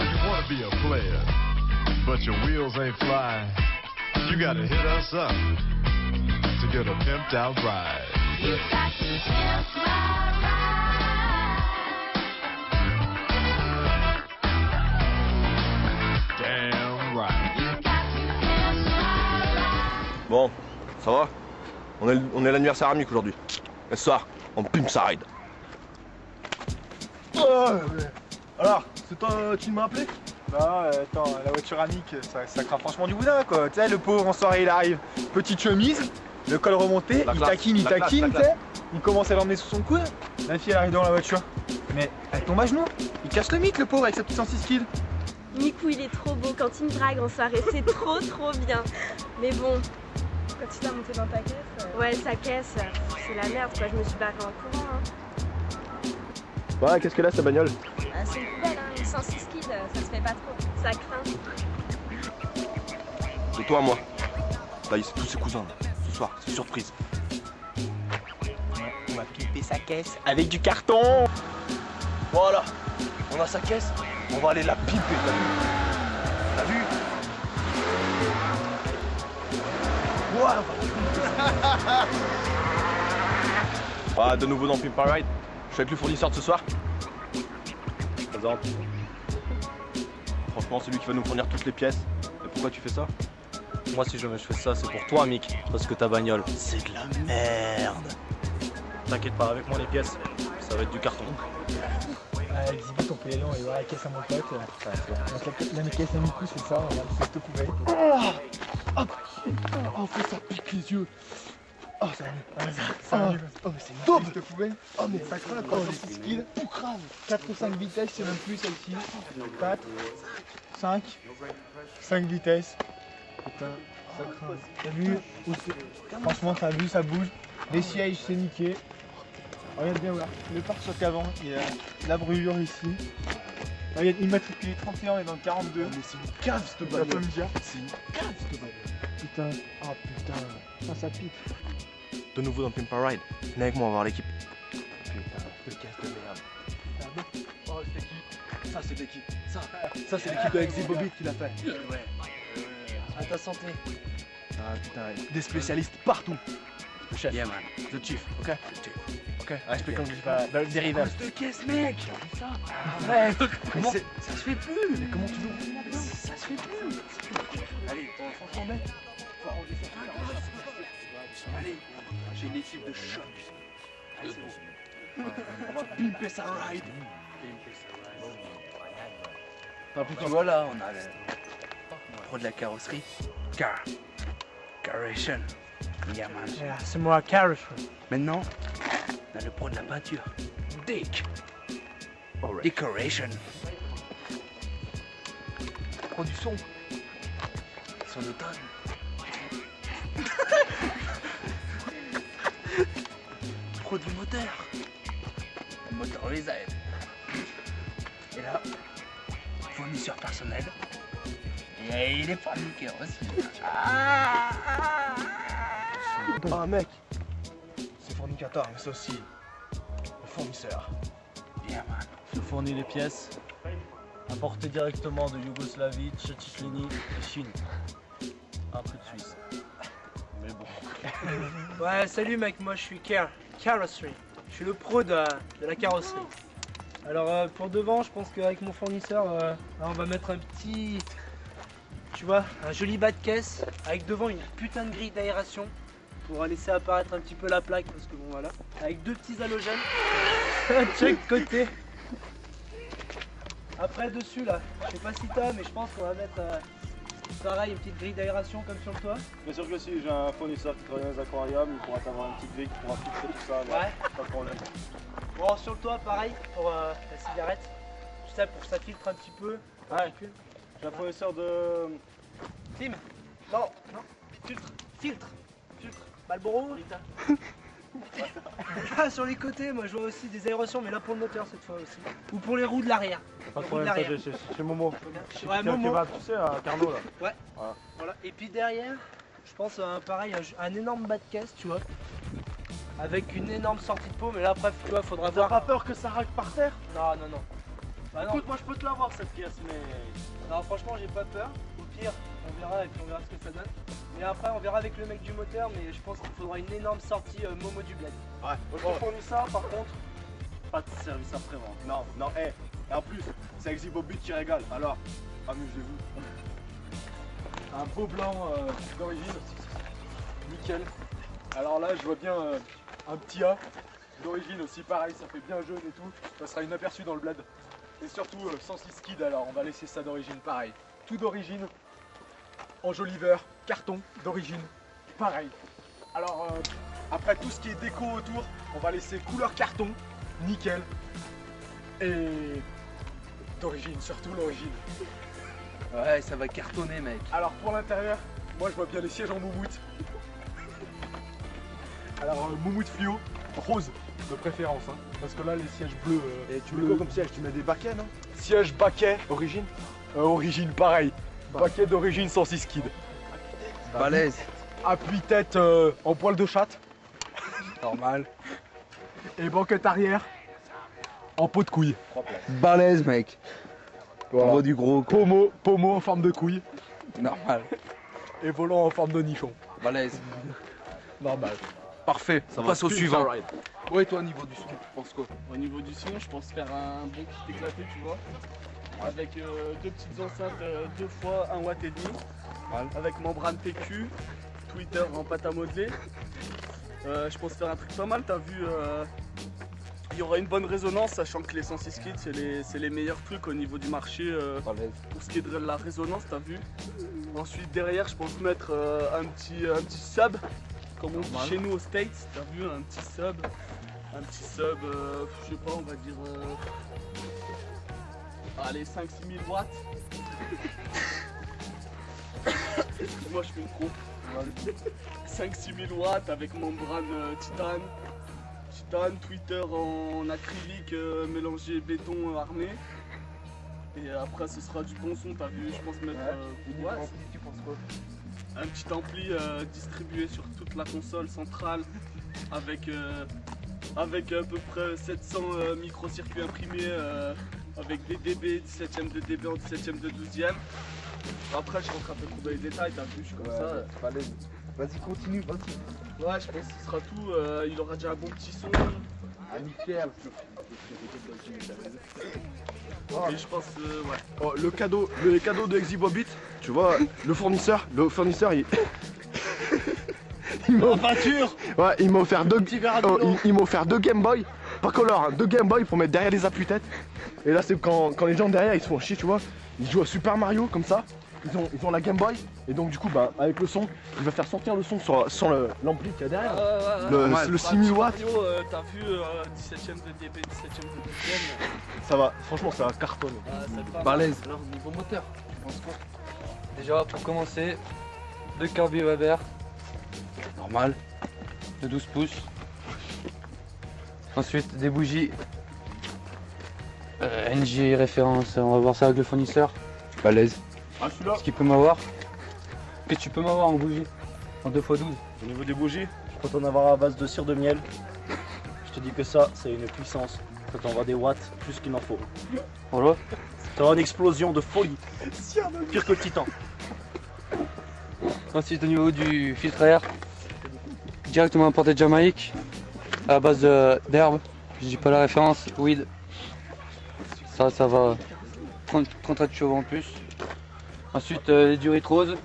you wanna be a player, but your wheels ain't flying. You gotta hit us up to get a pimped out ride. You got to pimp my ride. Damn right. You got to pimp my ride. Bon, ça va? On est l'anniversaire à Mick aujourd'hui. Et ce soir, on pimpe sa ride. Alors, c'est toi, tu m'as appelé? Bah attends, la voiture à Mick, ça craint franchement du boudin quoi. Tu sais, le pauvre en soirée il arrive, petite chemise, le col remonté, il taquine, tu sais. Il commence à l'emmener sous son coude. La fille elle arrive dans la voiture. Mais elle tombe à genoux. Il cache le Mick le pauvre avec sa petite 106 kills. Mikou il est trop beau quand il me drague en soirée, c'est trop bien. Mais bon, quand tu t'as monté dans ta caisse ouais sa caisse, c'est la merde quoi, je me suis barrée en courant. Ouais, qu'est-ce que là, cette bagnole? c'est une poubelle, hein, une 106 kids, ça se fait pas trop. Ça craint. De toi à moi. Là, c'est tous ses cousins. Là. Ce soir, c'est surprise. On va pimper sa caisse avec du carton. Voilà, on a sa caisse, on va aller la pimper, t'as vu? Voilà. Ah, de nouveau dans Pimp My Ride. Je suis avec le fournisseur de ce soir. Présente. Franchement, c'est lui qui va nous fournir toutes les pièces. Et pourquoi tu fais ça? Moi si jamais je fais ça, c'est pour toi Mick, parce que ta bagnole, c'est de la merde. T'inquiète pas, avec moi les pièces, ça va être du carton. Exhibit, on peut aller, on va voir la caisse à mon pote. La caisse à Mikou, c'est ça, on va le faire poubelle. Oh, ça pique les yeux. Oh, ça va mieux. Ça va mieux. Oh, mais c'est une top de poubelle. Oh, mais ça craint, quoi. 6 kills. Tout crame. 4 ou 5 vitesses, c'est même plus celle-ci. 4, 5, 5 vitesses. Putain, ça craint. T'as vu? Franchement, t'as vu, ça bouge. Les sièges, c'est niqué. Regarde bien, voilà. Le pare-choc avant, il y a la brûlure ici. Regarde, immatriculé 31, on est dans le 42. Mais c'est une cave cette bagnole. C'est une cave cette bagnole. Putain, oh putain, ça pique. De nouveau dans Pimp My Ride. Venez avec moi, on va voir l'équipe. Putain, de caisse de merde. Oh, c'était qui? Ça, c'était qui? Ça c'est l'équipe de Alexis Bobby qui l'a fait. Ouais. À ta santé. Ah putain, des spécialistes partout. Le chef. Yeah man. The chief, ok? Ok, I speak English very well. De caisse mec. Ça. Ouais. Comment? Ça se fait plus. Mais comment tu veux? Ça se fait plus. Allez, franchement mec. Faut arranger ça. Allez, j'ai une équipe de choc. Allez, c'est bon. On va pimper sa ride. Ah, puis tu vois là, on a le pro de la carrosserie. Carration. Yeah man. Yeah, c'est moi, Carrosserie. Maintenant, on a le pro de la peinture. Decoration. Pro du son. Son automne. Pro du moteur. Motorisé. Et là, fournisseur personnel. Et il est pas niqué aussi. Ah mec, c'est fournicateur, mais c'est aussi le fournisseur. Bien man. Je fournis les pièces importées directement de Yougoslavie, Tchétchénie et Chine. Un peu de Suisse. Mais bon. Ouais, salut mec, moi je suis Carrosserie. Je suis le pro de la carrosserie. Alors pour devant, je pense qu'avec mon fournisseur, on va mettre un petit, tu vois, un joli bas de caisse avec devant une putain de grille d'aération pour laisser apparaître un petit peu la plaque parce que bon voilà, avec deux petits halogènes de chaque côté. Après dessus là, je sais pas si t'as, mais je pense qu'on va mettre pareil une petite grille d'aération comme sur le toit. Bien sûr que si j'ai un fournisseur qui travaille dans les aquariums, il pourra t'avoir une petite grille qui pourra filtrer tout ça. Ouais. Pas de problème. Bon, sur le toit pareil pour la cigarette, tu sais, pour que ça filtre un petit peu. Ouais. J'ai un fournisseur de... Clim. Non, filtre. Marlboro. Ah, sur les côtés, moi je vois aussi des aérations, mais là pour le moteur cette fois aussi. Ou pour les roues de l'arrière. Pas de problème, ça chez Momo. Ouais, Momo. Tu sais, à Carnot là. Ouais. Voilà. Et puis derrière, je pense pareil, un énorme bas de caisse, tu vois. Avec une énorme sortie de peau, mais là après, tu vois, faudra voir. T'as pas peur que ça raque par terre? Non. Bah non. Écoute, moi je peux te l'avoir cette pièce, mais. Non, franchement, j'ai pas peur. Au pire, on verra et puis on verra ce que ça donne. Mais après, on verra avec le mec du moteur, mais je pense qu'il faudra une énorme sortie Momo du bled. Ouais. Moi je te fournis ça, par contre, pas de service après-vente. Non, non, et en plus, c'est Exibobit qui régale. Alors, amusez-vous. Un beau blanc d'origine. Nickel. Alors là, je vois bien un petit A d'origine aussi, pareil, ça fait bien jaune et tout. Ça sera inaperçu dans le bled. Et surtout, sans skid, alors on va laisser ça d'origine, pareil. Tout d'origine, enjoliveur, carton d'origine, pareil. Alors, après tout ce qui est déco autour, on va laisser couleur carton, nickel. Et d'origine, surtout l'origine. Ouais, ça va cartonner, mec. Alors pour l'intérieur, moi je vois bien les sièges en moumoute. Alors moumoute fluo, rose de préférence, hein, parce que là les sièges bleus. Et tu mets quoi comme siège? Tu mets des baquets, non? Siège baquet, origine origine pareil. Baquet d'origine sans 6 skid. Balèze. Appuie-tête en poil de chatte. Normal. Et banquette arrière en peau de couille. Balèze, mec. On voit du gros. Quoi. Pommeau en forme de couille. Normal. Et volant en forme de nichon. Balèze. Normal. Parfait. Ça On va passe au plus, suivant. ça ride. Ouais, toi, au niveau du son, tu penses quoi? Au niveau du son, je pense faire un bon kit éclaté, tu vois. Avec deux petites enceintes 2 fois 1 watt et demi. Avec membrane PQ, tweeter en pâte à modeler. Je pense faire un truc pas mal, t'as vu. Il y aura une bonne résonance, sachant que les 106 kits, c'est les meilleurs trucs au niveau du marché pour ce qui est de la résonance, t'as vu. Ensuite, derrière, je pense mettre un petit sub, comme on dit chez nous aux States, t'as vu, un petit sub, je sais pas, on va dire, allez, 5-6 000 watts. Moi, je fais une pro. 5-6 000 watts avec membrane titane. Tweeter en acrylique mélangé béton armé. Et après ce sera du bon son, t'as vu, je pense mettre Tu penses quoi? un petit ampli distribué sur toute la console centrale avec à peu près 700 micro-circuits imprimés avec des dB, 17ème de dB en 17ème de 12ème. Après je rentre un peu trop dans les détails, t'as vu, je suis comme ça. Balèze. Vas-y, continue, vas-y. Ouais, je pense que ce sera tout. Il aura déjà un bon petit son. Ah, nickel. Et je pense ouais. Oh, les cadeaux de Exibobit, tu vois, le fournisseur il. Il m'a offert deux Game Boy, pas Color, hein, 2 Game Boy pour mettre derrière les appuis-têtes. Et là c'est quand les gens derrière ils se font chier, tu vois, ils jouent à Super Mario comme ça. Ils ont la Game Boy et donc du coup bah, avec le son, il va faire sortir le son sans l'ampli qu'il y a derrière. Le 6000 watts. T'as vu 17ème de dB, 17ème de 12ème. Ça va, franchement ça cartonne. Balèze. Alors, niveau moteur, tu penses quoi? Déjà, pour commencer, 2 carbi Weber, normal, de 12 pouces. Ensuite, des bougies NG référence, on va voir ça avec le fournisseur. Balèze. Ah celui-là. Ce qu'il peut m'avoir. Qu'est-ce que tu peux m'avoir en bougie? En 2x12. Au niveau des bougies, je peux t'en avoir à base de cire de miel. Je te dis que ça, c'est une puissance. Je peux t'envoyer des watts plus qu'il n'en faut. Voilà. T'auras une explosion de folie. Pire que le titan. Ensuite, au niveau du filtre à air, directement importé de Jamaïque, à base d'herbe. Je dis pas la référence, weed. Ça va 34 chevaux en plus. Ensuite, les durites roses.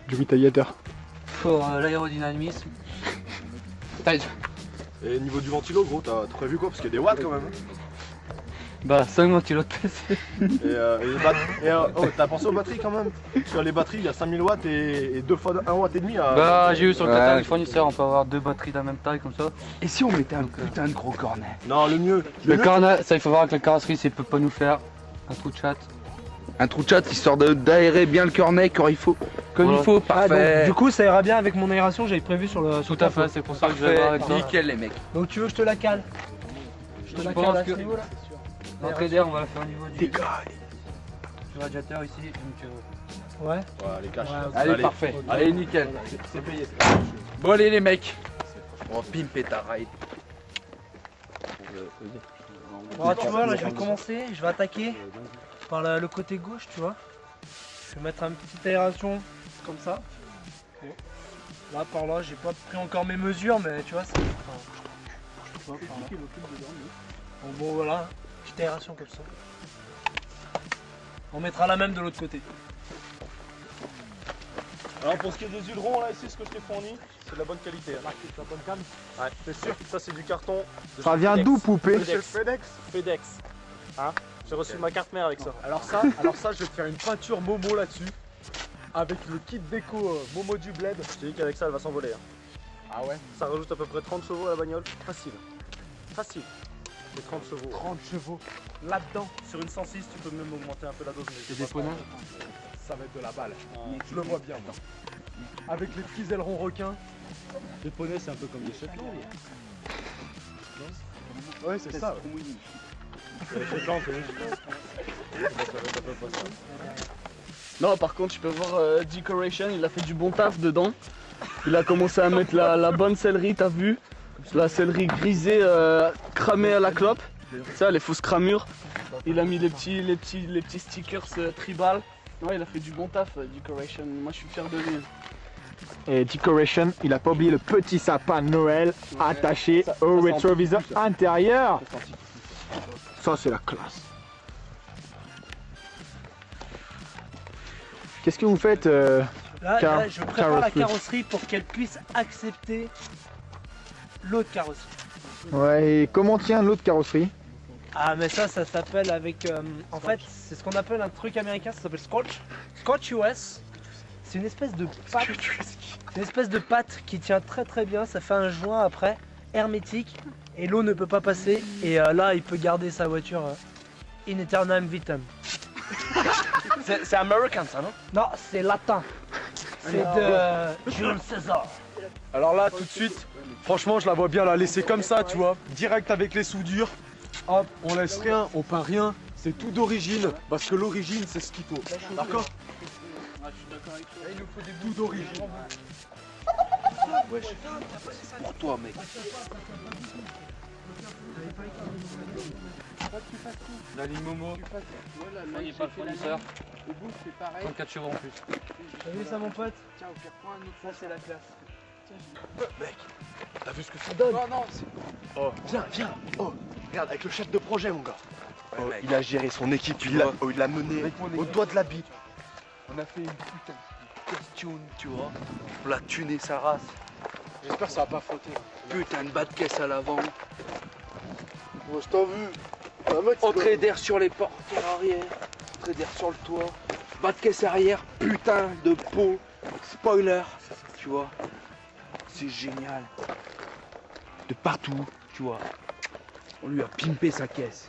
Du retaillateur. Pour l'aérodynamisme. Et niveau du ventilo gros, t'as prévu quoi? Parce qu'il y a des watts quand même. Bah 5 ventilos de PC. T'as pensé aux batteries quand même? Sur les batteries il y a 5000 watts et 2 fois 1 watt et demi à... Bah j'ai eu sur le catalogue du fournisseur, on peut avoir 2 batteries de la même taille comme ça. Et si on mettait un putain de gros cornet? Non le mieux. Le cornet, ça il faut voir avec la carrosserie, ça peut pas nous faire un trou de chat. Un trou de chat histoire d'aérer bien le cornet comme il faut. Comme Voilà. il faut, Ah, parfait. donc, du coup, ça ira bien avec mon aération, j'avais prévu sur le. Tout à fait, c'est pour ça que je vais voir avec toi. Nickel les mecs. Donc, tu veux que je te la cale? Je te la pense cale à que- ce niveau là? L'entrée d'air, on va la faire au niveau du radiateur ici. Donc, Ouais. Ouais, les caches. Ouais, ok. Allez, parfait. Allez, nickel. C'est payé. Bon, allez les mecs. On va pimper ta ride. Bon, tu vois, là je vais commencer, je vais attaquer par le côté gauche, tu vois. Je vais mettre une petite aération comme ça. Là, par là, j'ai pas pris encore mes mesures, mais tu vois, c'est. Bon, voilà, petite aération comme ça. On mettra la même de l'autre côté. Alors pour ce qui est des ailerons, là ici ce que je t'ai fourni, c'est de la bonne qualité. Hein. C'est la bonne cam. Ouais, c'est sûr. Ça c'est du carton. Ça vient d'où, poupée? FedEx. Hein, j'ai reçu ma carte mère avec ça. Alors ça, je vais te faire une peinture Momo là-dessus. Avec le kit déco Momo du bled. Je t'ai dit qu'avec ça elle va s'envoler. Hein. Ah ouais? Ça rajoute à peu près 30 chevaux à la bagnole. Facile. Facile. Et 30 chevaux. 30 chevaux. Là-dedans. Sur une 106, tu peux même augmenter un peu la dose. C'est des ponants. Ça va être de la balle. Je le vois bien. Avec les petits ailerons requins. Les poneys, c'est un peu comme des Shetland. Ouais, c'est ça. Les Shetland, Non, par contre, tu peux voir Decoration, il a fait du bon taf dedans. Il a commencé à mettre la bonne céleri, t'as vu? La céleri grisée, cramée à la clope. Ça, les fausses cramures. Il a mis les petits stickers tribal. Ouais, il a fait du bon taf, Decoration. Moi, je suis fier de lui. Et Decoration, il a pas oublié le petit sapin de Noël attaché au rétroviseur intérieur. Ça, c'est la classe. Qu'est-ce que vous faites Là, je prépare la carrosserie pour qu'elle puisse accepter l'autre carrosserie. Ouais, et comment tient l'autre carrosserie? Ah, mais ça s'appelle avec... en fait, c'est ce qu'on appelle un truc américain, ça s'appelle Scotch. Scotch US. C'est une espèce de pâte. C'est une espèce de pâte qui tient très très bien. Ça fait un joint après, hermétique. Et l'eau ne peut pas passer. Et là, il peut garder sa voiture in eternam vitam. C'est américain ça, non? Non, c'est latin. C'est de Jules César. Alors là, tout de suite, franchement, je la vois bien la laisser comme ça, tu vois. Direct avec les soudures. Hop, on laisse rien, on peint rien. C'est tout d'origine. Parce que l'origine, c'est ce qu'il faut. D'accord? Il nous faut des bouts d'origine. Wesh, pour toi, mec. La ligne Momo. Il n'est pas le fournisseur. 34 chevaux en plus. T'as vu ça, mon pote? Tiens, au pire point, ça c'est la classe. Mec, t'as vu ce que ça donne? Oh, viens. Oh, regarde, avec le chef de projet, mon gars. Oh, il a géré son équipe, il l'a mené au doigt de la bite. On a fait une putain de costume, tu vois. On l'a tuné sa race. J'espère que ça va pas frotter. Putain de bas de caisse à l'avant. Moi, je t'en vu. Entrée d'air sur les portières arrière. Entrée d'air sur le toit. Bas de caisse arrière. Putain de peau. Spoiler. Tu vois. C'est génial. De partout, tu vois. On lui a pimpé sa caisse.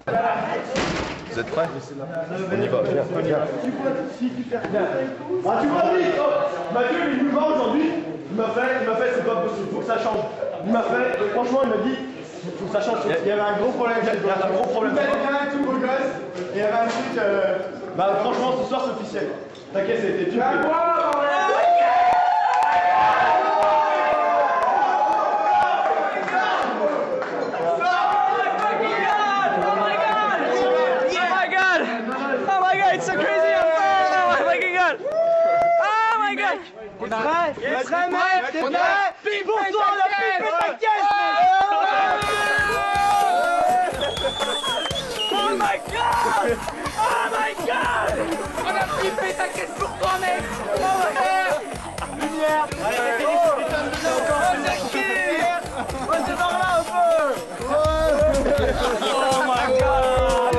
Vous êtes prêts? On y va, viens. Ah, tu m'as dit, Mathieu, il nous va aujourd'hui. Il m'a fait, c'est pas possible, faut que ça change. Il m'a fait, franchement, il m'a dit, faut que ça change. Il y avait un gros problème. Il y avait un gros problème. Il y avait un tout beau gosse, et il y avait un truc. Bah, franchement, ce soir, c'est officiel. T'inquiète, c'était tout. It's so crazy! Oh my god! Oh my god! T'es prêt? T'es prêt, mec? T'es prêt? Pour toi, on a pimpé ta caisse! Oh my god! Oh my god! On a pimpé ta caisse pour toi, mec! Oh my god! Lumière! On se dort là un peu! Oh my god!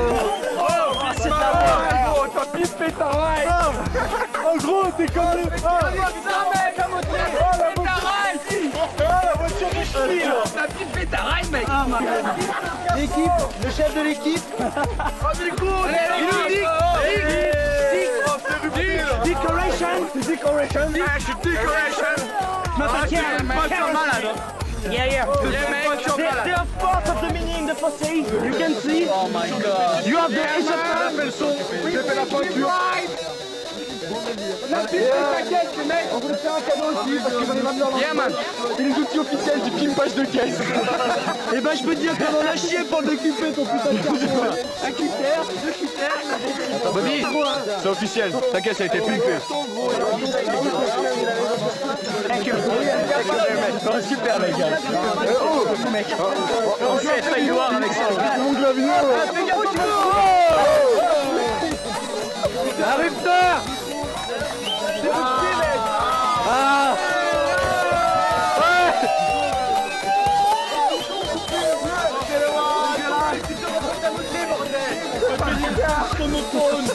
C'est ta pimpé ta raille! En gros, t'es comme le. Putain, mec, à moitié! Ta raille! La voiture du ch'ti, là! T'as pimpé ta raille, mec! L'équipe, le chef de l'équipe! Ah, mais écoute! Il nous dit! Decoration! Decoration! Je suis Decoration! Je m'appelle Karen! Yeah, yeah. They are part of the meaning, the fossils. You can see. Oh my god. You have the J'ai fait la peinture! T'inquiète les mecs, on voulait faire un cadeau aussi parce qu'ils vont les ramener en man. C'est les outils officiels du pimpage de caisse. Et ben je peux te dire qu'on en a chié pour décupler ton putain de carton. Un cutter, deux cutters. Bobby, c'est officiel, ta caisse a été pimpée. Super les gars. Oh mec. On sait très gloire avec ça. Mon glavier. Arrive tard. C'est petit mec. Ah.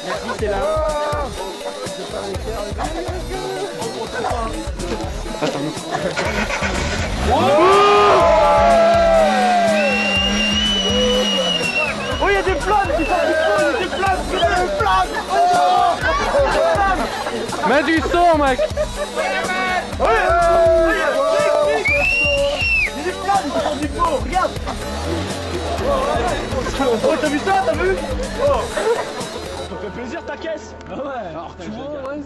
Merci, c'est là. Attends. Oh, il y a des flammes qui sortent du feu, il y a des flammes, il y a des flammes. Mets du son, mec. Ouais. Il y a des flammes qui sortent du feu, regarde. Oh, t'as vu ça, t'as vu? Oh. Ça fait plaisir ta caisse? Ah ouais. Alors tu vois, ouais.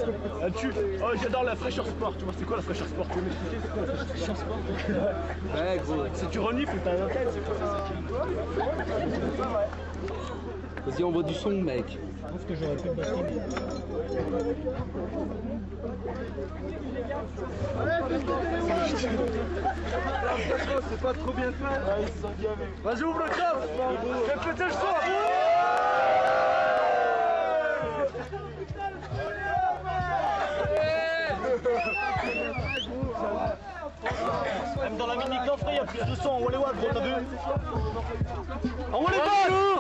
Oh, j'adore la fraîcheur sport. Tu vois c'est quoi la fraîcheur sport? Tu veux m'expliquer c'est quoi la fraîcheur sport? Ouais gros. Si tu renifles t'as un tête, c'est quoi ça? Vas-y, envoie du son, mec. Je pense que j'aurais fait basket. C'est pas trop bien fait. Vas-y ouvre le coffre. Fais péter le son. Même dans la mini coffre, il y a plus de son. On les voit, gros, t'as vu? On les voit.